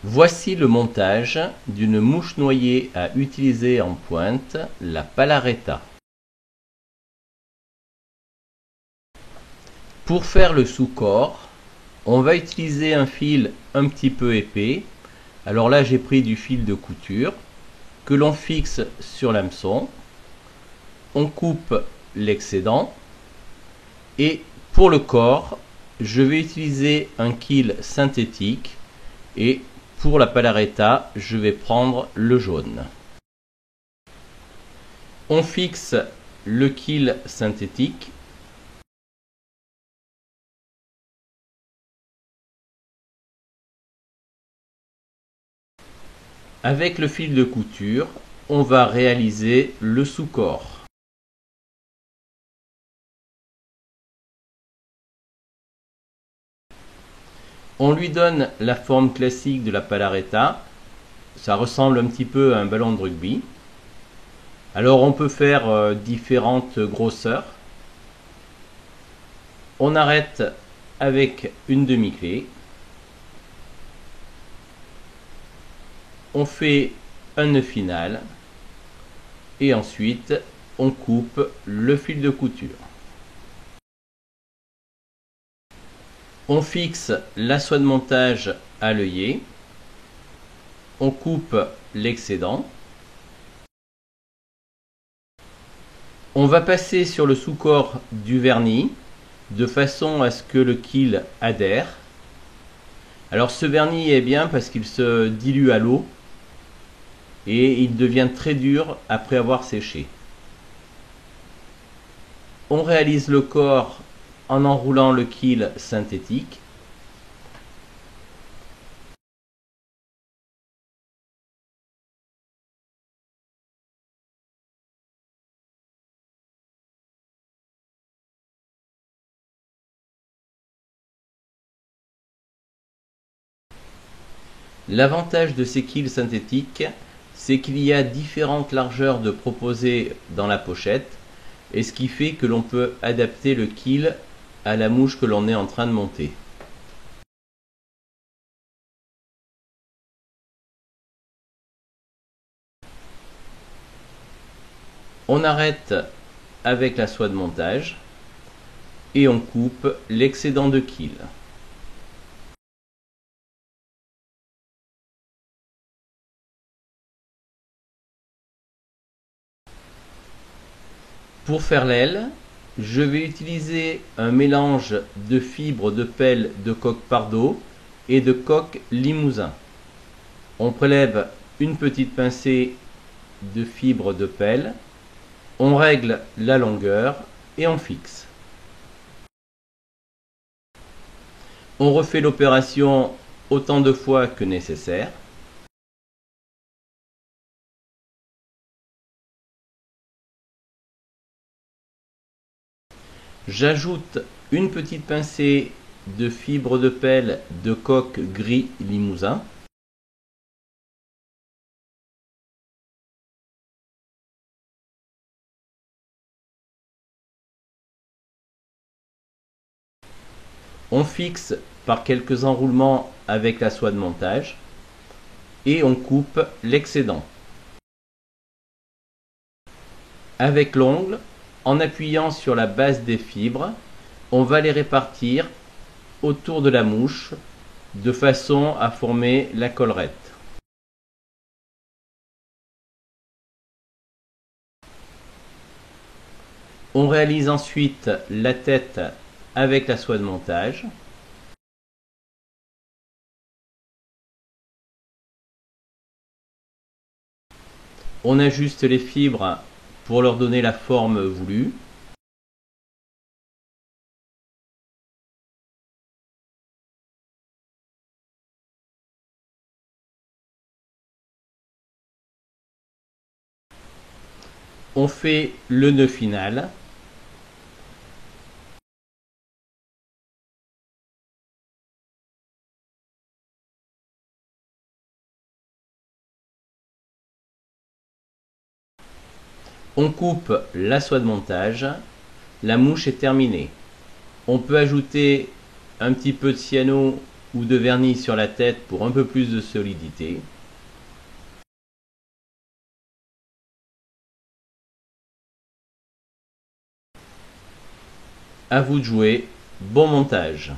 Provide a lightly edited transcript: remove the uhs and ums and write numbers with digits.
Voici le montage d'une mouche noyée à utiliser en pointe, la Palaretta. Pour faire le sous-corps, on va utiliser un fil un petit peu épais. Alors là, j'ai pris du fil de couture que l'on fixe sur l'hameçon. On coupe l'excédent et pour le corps, je vais utiliser un kill synthétique et pour la Palaretta, je vais prendre le jaune. On fixe le kill synthétique. Avec le fil de couture, on va réaliser le sous-corps. On lui donne la forme classique de la Palaretta. Ça ressemble un petit peu à un ballon de rugby. Alors on peut faire différentes grosseurs. On arrête avec une demi-clé. On fait un nœud final. Et ensuite, on coupe le fil de couture. On fixe la soie de montage à l'œillet. On coupe l'excédent. On va passer sur le sous-corps du vernis de façon à ce que le kill adhère. Alors ce vernis est bien parce qu'il se dilue à l'eau et il devient très dur après avoir séché. On réalise le corps en enroulant le kill synthétique. L'avantage de ces kills synthétiques, c'est qu'il y a différentes largeurs de proposées dans la pochette, et ce qui fait que l'on peut adapter le kill à la mouche que l'on est en train de monter. On arrête avec la soie de montage et on coupe l'excédent de kill. Pour faire l'aile, je vais utiliser un mélange de fibres de pelle de coq Pardo et de coq Limousin. On prélève une petite pincée de fibres de pelle, on règle la longueur et on fixe. On refait l'opération autant de fois que nécessaire. J'ajoute une petite pincée de fibre de pelle de coq gris limousin. On fixe par quelques enroulements avec la soie de montage et on coupe l'excédent. Avec l'ongle, en appuyant sur la base des fibres, on va les répartir autour de la mouche de façon à former la collerette. On réalise ensuite la tête avec la soie de montage. On ajuste les fibres pour leur donner la forme voulue. On fait le nœud final. On coupe la soie de montage, la mouche est terminée. On peut ajouter un petit peu de cyano ou de vernis sur la tête pour un peu plus de solidité. À vous de jouer, bon montage!